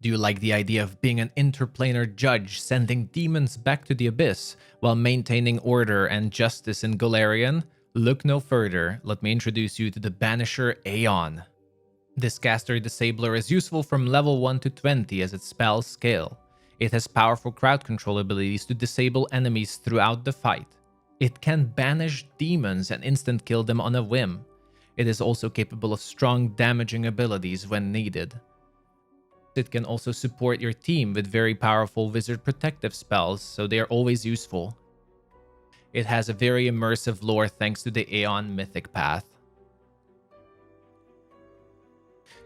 Do you like the idea of being an interplanar judge, sending demons back to the abyss while maintaining order and justice in Golarion? Look no further. Let me introduce you to the Banisher Aeon. This caster disabler is useful from level 1 to 20 as its spell scale. It has powerful crowd control abilities to disable enemies throughout the fight. It can banish demons and instant kill them on a whim. It is also capable of strong damaging abilities when needed. It can also support your team with very powerful wizard protective spells, so they are always useful. It has a very immersive lore thanks to the Aeon mythic path.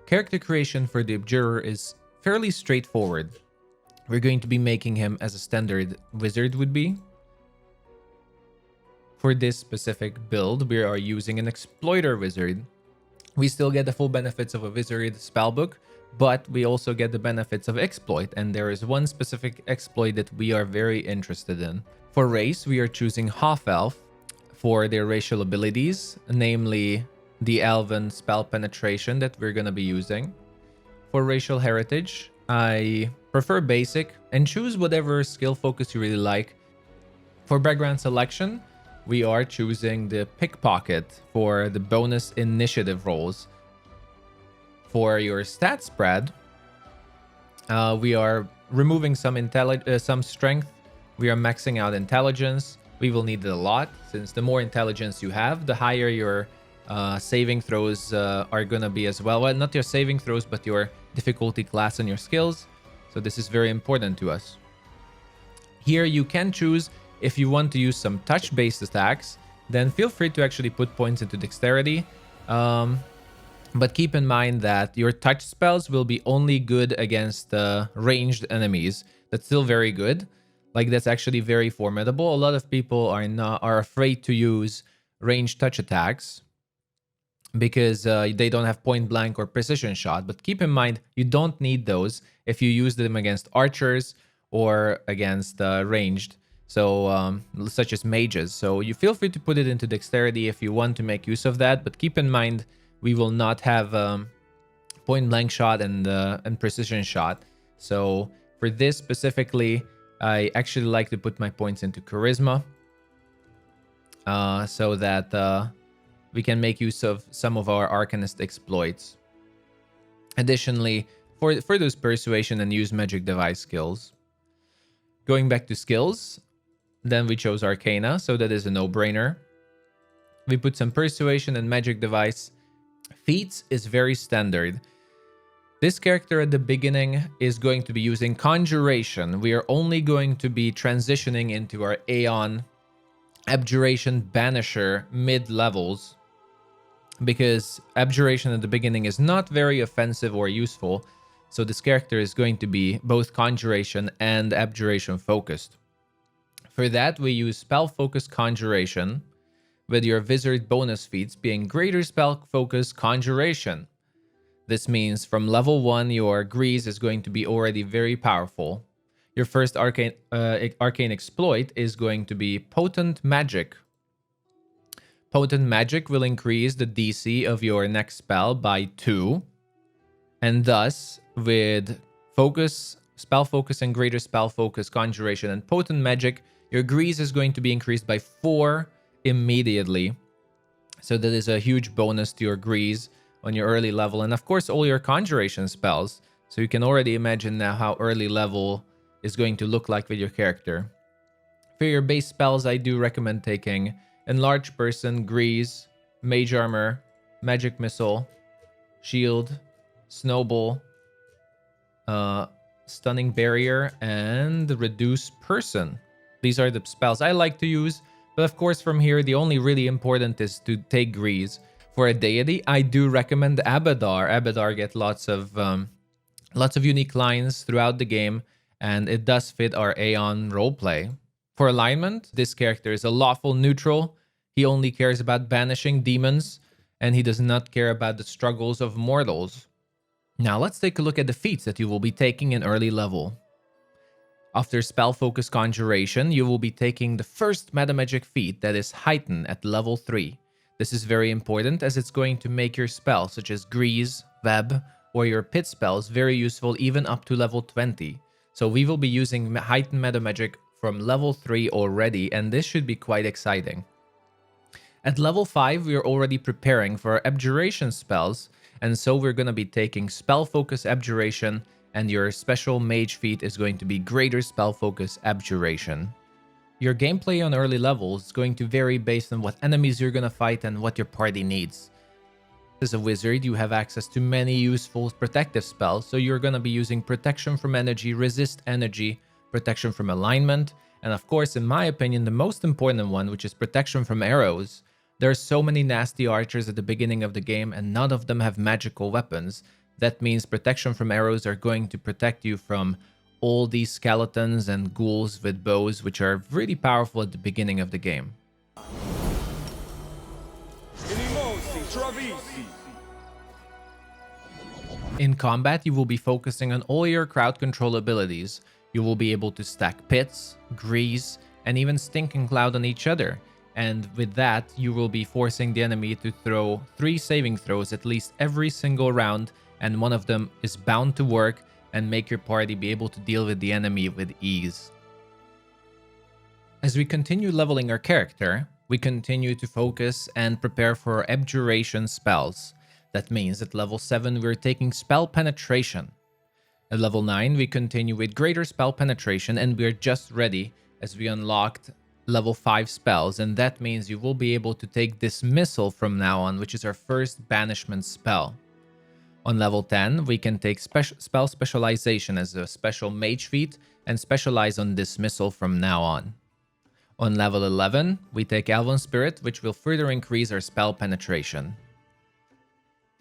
Character creation for the Abjurer is fairly straightforward. We're going to be making him as a standard wizard would be. For this specific build, we are using an exploiter wizard. We still get the full benefits of a wizard spellbook, but we also get the benefits of exploit, and there is one specific exploit that we are very interested in. For race, we are choosing half-elf for their racial abilities, namely the elven spell penetration that we're going to be using. For racial heritage, I prefer basic and choose whatever skill focus you really like. For background selection, we are choosing the pickpocket for the bonus initiative rolls. For your stat spread, we are removing some strength. We are maxing out intelligence. We will need it a lot, since the more intelligence you have, the higher your saving throws are going to be as well. Well, not your saving throws, but your difficulty class and your skills. So this is very important to us. Here you can choose if you want to use some touch-based attacks, then feel free to actually put points into dexterity. But keep in mind that your touch spells will be only good against ranged enemies. That's still very good. Like, that's actually very formidable. A lot of people are afraid to use ranged touch attacks because they don't have point blank or precision shot. But keep in mind, you don't need those if you use them against archers or against ranged, so such as mages. So you feel free to put it into dexterity if you want to make use of that. But keep in mind, we will not have point blank shot and precision shot. So for this specifically, I actually like to put my points into charisma, so that we can make use of some of our Arcanist exploits. Additionally, for those persuasion and use magic device skills. Going back to skills, then we chose Arcana, so that is a no-brainer. We put some persuasion and magic device. Feats is very standard. This character at the beginning is going to be using Conjuration. We are only going to be transitioning into our Aeon Abjuration Banisher mid-levels, because Abjuration at the beginning is not very offensive or useful, so this character is going to be both Conjuration and Abjuration focused. For that, we use Spell Focus Conjuration, with your Wizard bonus feats being Greater Spell Focus Conjuration. This means from level 1, your Grease is going to be already very powerful. Your first arcane exploit is going to be Potent Magic. Potent Magic will increase the DC of your next spell by 2. And thus, with Focus, Spell Focus, and Greater Spell Focus Conjuration and Potent Magic, your Grease is going to be increased by 4 immediately. So that is a huge bonus to your Grease on your early level. And of course, all your Conjuration spells. So you can already imagine now how early level is going to look like with your character. For your base spells, I do recommend taking Enlarge Person, Grease, Mage Armor, Magic Missile, Shield, Snowball, Stunning Barrier, and Reduce Person. These are the spells I like to use. But of course, from here, the only really important is to take Grease. For a deity, I do recommend Abadar. Abadar gets lots of unique lines throughout the game, and it does fit our Aeon roleplay. For alignment, this character is a lawful neutral. He only cares about banishing demons, and he does not care about the struggles of mortals. Now let's take a look at the feats that you will be taking in early level. After Spell Focus Conjuration, you will be taking the first Metamagic feat, that is Heighten at level 3. This is very important as it's going to make your spells such as Grease, Web, or your pit spells, very useful even up to level 20. So we will be using heightened Metamagic from level 3 already, and this should be quite exciting. At level 5, we are already preparing for our Abjuration spells, and so we're going to be taking Spell Focus Abjuration, and your special mage feat is going to be Greater Spell Focus Abjuration. Your gameplay on early levels is going to vary based on what enemies you're going to fight and what your party needs. As a wizard, you have access to many useful protective spells, so you're going to be using Protection from Energy, Resist Energy, Protection from Alignment, and of course, in my opinion, the most important one, which is Protection from Arrows. There are so many nasty archers at the beginning of the game, and none of them have magical weapons. That means Protection from Arrows are going to protect you from all these skeletons and ghouls with bows, which are really powerful at the beginning of the game. In combat, you will be focusing on all your crowd control abilities. You will be able to stack pits, grease, and even stinking cloud on each other. And with that, you will be forcing the enemy to throw 3 saving throws at least every single round, and one of them is bound to work and make your party be able to deal with the enemy with ease. As we continue leveling our character, we continue to focus and prepare for our Abjuration spells. That means at level 7, we're taking Spell Penetration. At level 9, we continue with Greater Spell Penetration, and we're just ready as we unlocked level 5 spells, and that means you will be able to take Dismissal from now on, which is our first banishment spell. On level 10, we can take Spell Specialization as a special mage feat and specialize on Dismissal from now on. On level 11, we take Elven Spirit, which will further increase our spell penetration.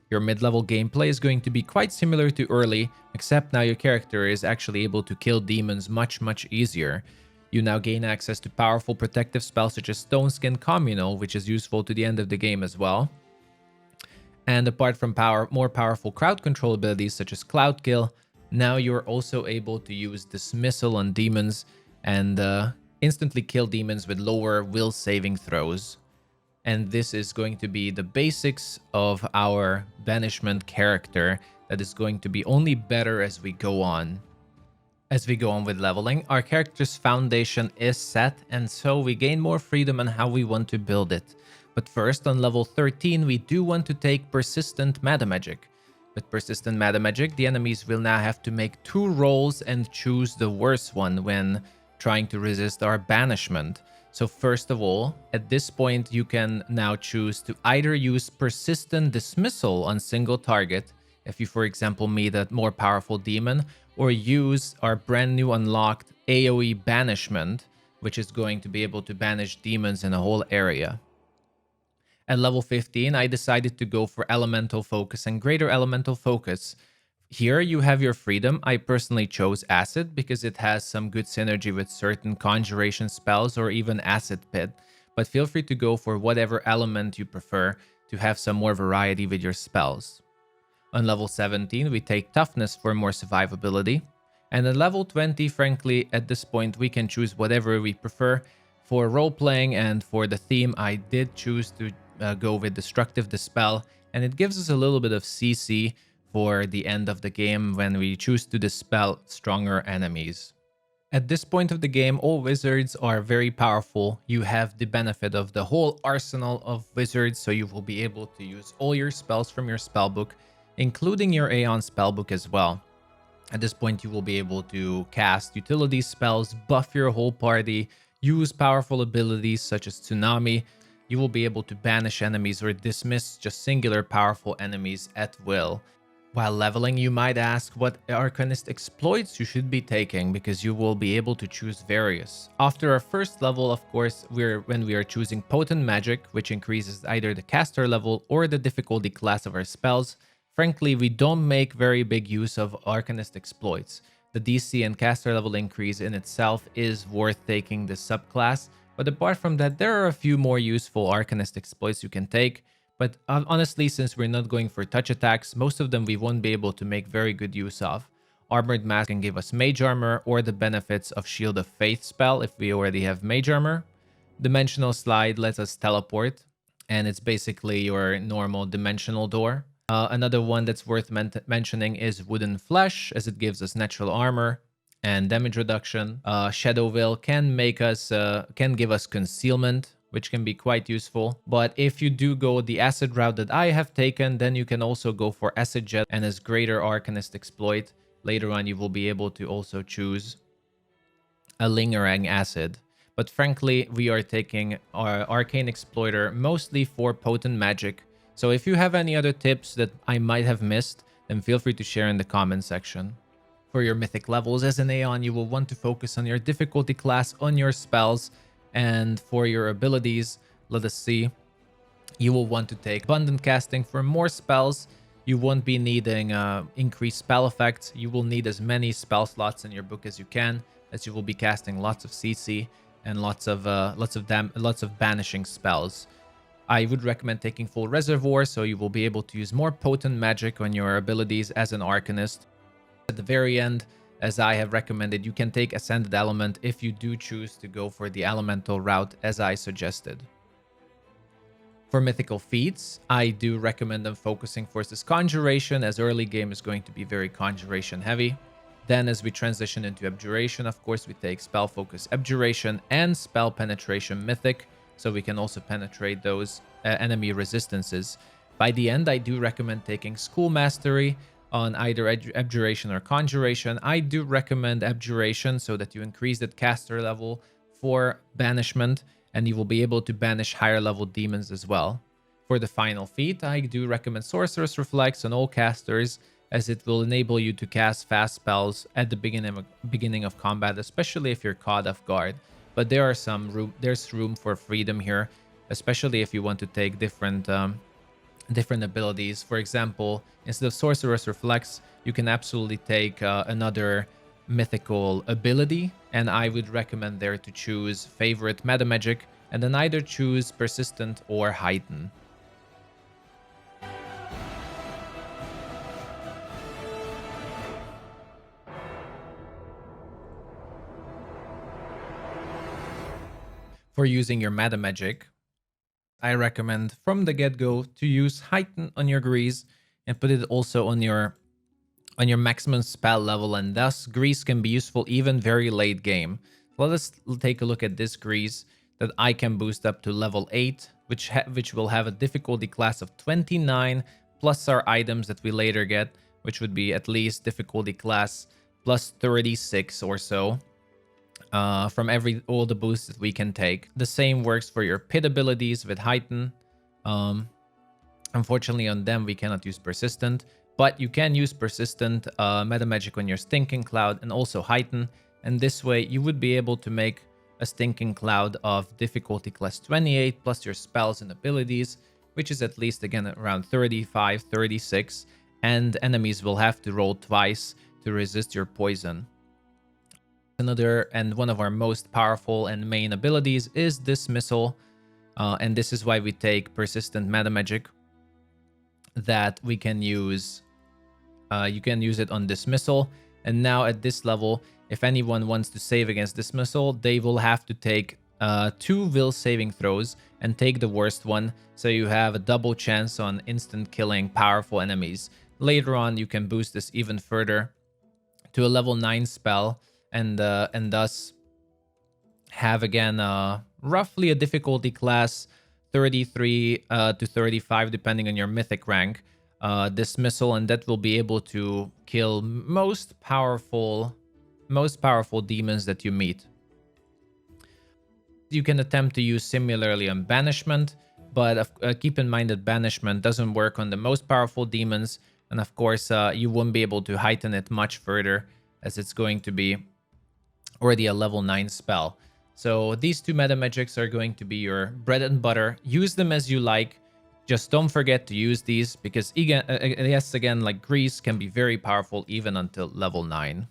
Your mid-level gameplay is going to be quite similar to early, except now your character is actually able to kill demons much easier. You now gain access to powerful protective spells such as Stone Skin Communal, which is useful to the end of the game as well. And apart from more powerful crowd control abilities such as Cloud Kill, now you're also able to use Dismissal on demons and instantly kill demons with lower will saving throws. And this is going to be the basics of our banishment character that is going to be only better as we go on. As we go on with leveling, our character's foundation is set, and so we gain more freedom on how we want to build it. But first, on level 13, we do want to take Persistent Metamagic. With Persistent Metamagic, the enemies will now have to make 2 rolls and choose the worst one when trying to resist our banishment. So first of all, at this point, you can now choose to either use Persistent Dismissal on single target, if you, for example, meet a more powerful demon, or use our brand new unlocked AoE Banishment, which is going to be able to banish demons in a whole area. At level 15, I decided to go for Elemental Focus and Greater Elemental Focus. Here you have your freedom. I personally chose Acid because it has some good synergy with certain conjuration spells or even Acid Pit, but feel free to go for whatever element you prefer to have some more variety with your spells. On level 17, we take Toughness for more survivability. And at level 20, frankly, at this point, we can choose whatever we prefer. For role-playing and for the theme, I did choose to go with Destructive Dispel, and it gives us a little bit of CC for the end of the game when we choose to dispel stronger enemies. At this point of the game, all wizards are very powerful. You have the benefit of the whole arsenal of wizards, so you will be able to use all your spells from your spellbook, including your Aeon spellbook as well. At this point, you will be able to cast utility spells, buff your whole party, use powerful abilities such as Tsunami. You will be able to banish enemies or dismiss just singular powerful enemies at will. While leveling, you might ask what Arcanist Exploits you should be taking, because you will be able to choose various. After our first level, of course, when we are choosing Potent Magic, which increases either the caster level or the difficulty class of our spells, frankly, we don't make very big use of Arcanist Exploits. The DC and caster level increase in itself is worth taking this subclass, but apart from that, there are a few more useful Arcanist Exploits you can take. But honestly, since we're not going for touch attacks, most of them we won't be able to make very good use of. Armored Mask can give us Mage Armor or the benefits of Shield of Faith spell if we already have Mage Armor. Dimensional Slide lets us teleport, and it's basically your normal dimensional door. Another one that's worth mentioning is Wooden Flesh, as it gives us natural armor and damage reduction. Shadow Veil can give us concealment, which can be quite useful. But if you do go the acid route that I have taken, then you can also go for Acid Jet, and as Greater Arcanist Exploit, later on you will be able to also choose a Lingering Acid. But frankly, we are taking our Arcane Exploiter mostly for potent magic. So if you have any other tips that I might have missed, then feel free to share in the comment section. For your mythic levels as an Aeon, you will want to focus on your difficulty class on your spells. And for your abilities, let us see, you will want to take Abundant Casting for more spells. You won't be needing increased spell effects. You will need as many spell slots in your book as you can, as you will be casting lots of CC and lots of banishing spells. I would recommend taking Full Reservoir, so you will be able to use more potent magic on your abilities as an Arcanist. At the very end, as I have recommended, you can take Ascended Element if you do choose to go for the Elemental route, as I suggested. For mythical feats, I do recommend them focusing first as Conjuration, as early game is going to be very Conjuration heavy. Then as we transition into Abjuration, of course, we take Spell Focus Abjuration and Spell Penetration Mythic, so we can also penetrate those enemy resistances. By the end, I do recommend taking School Mastery on either Abjuration or Conjuration. I do recommend Abjuration so that you increase that caster level for Banishment, and you will be able to banish higher level demons as well. For the final feat, I do recommend Sorcerous Reflex on all casters, as it will enable you to cast fast spells at the beginning of combat, especially if you're caught off guard. But there's room for freedom here, especially if you want to take different abilities. For example, instead of Sorcerous Reflex, you can absolutely take another mythical ability, and I would recommend there to choose Favorite Metamagic, and then either choose Persistent or Heighten. For using your Metamagic, I recommend from the get-go to use Heighten on your Grease and put it also on your maximum spell level, and thus Grease can be useful even very late game. Let us take a look at this Grease that I can boost up to level 8, which will have a difficulty class of 29, plus our items that we later get, which would be at least difficulty class plus 36 or so. From all the boosts that we can take. The same works for your pit abilities with Heighten. Unfortunately on them we cannot use Persistent, but you can use Persistent Metamagic on your Stinking Cloud and also Heighten, and this way you would be able to make a Stinking Cloud of difficulty class 28 plus your spells and abilities, which is at least again around 35, 36, and enemies will have to roll twice to resist your poison. Another and one of our most powerful and main abilities is Dismissal, and this is why we take Persistent Metamagic, that we can use. You can use it on Dismissal, and now at this level, if anyone wants to save against Dismissal, they will have to take 2 will saving throws and take the worst one, so you have a double chance on instant killing powerful enemies. Later on, you can boost this even further to a level 9 spell, and thus have again roughly a difficulty class 33 to 35 depending on your mythic rank Dismissal, and that will be able to kill most powerful demons that you meet. You can attempt to use similarly on Banishment, but keep in mind that Banishment doesn't work on the most powerful demons, and of course you won't be able to heighten it much further, as it's going to be already a level 9 spell. So these two Metamagics are going to be your bread and butter. Use them as you like. Just don't forget to use these, because again, like Grease can be very powerful even until level 9.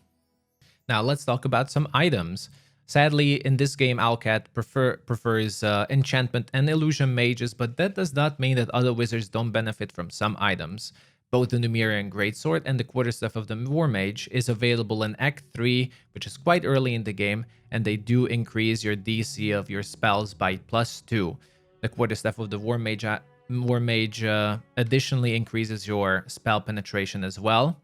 Now let's talk about some items. Sadly, in this game, Alcat prefers enchantment and illusion mages, but that does not mean that other wizards don't benefit from some items. Both the Numerian Greatsword and the Quarterstaff of the War Mage is available in Act 3, which is quite early in the game, and they do increase your DC of your spells by +2. The Quarterstaff of the War Mage War Mage additionally increases your spell penetration as well.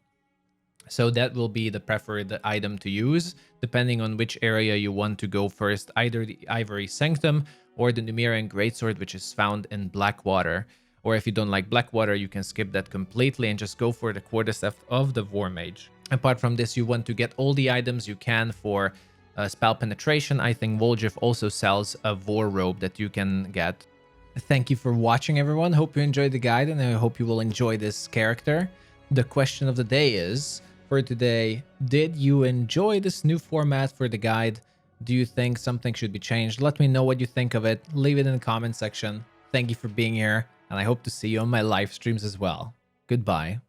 So that will be the preferred item to use, depending on which area you want to go first, either the Ivory Sanctum or the Numerian Greatsword, which is found in Blackwater. Or if you don't like Blackwater, you can skip that completely and just go for the Quarterstaff of the War Mage. Apart from this, you want to get all the items you can for spell penetration. I think Voljif also sells a War Robe that you can get. Thank you for watching, everyone. Hope you enjoyed the guide, and I hope you will enjoy this character. The question of the day is, for today, did you enjoy this new format for the guide? Do you think something should be changed? Let me know what you think of it. Leave it in the comment section. Thank you for being here, and I hope to see you on my live streams as well. Goodbye.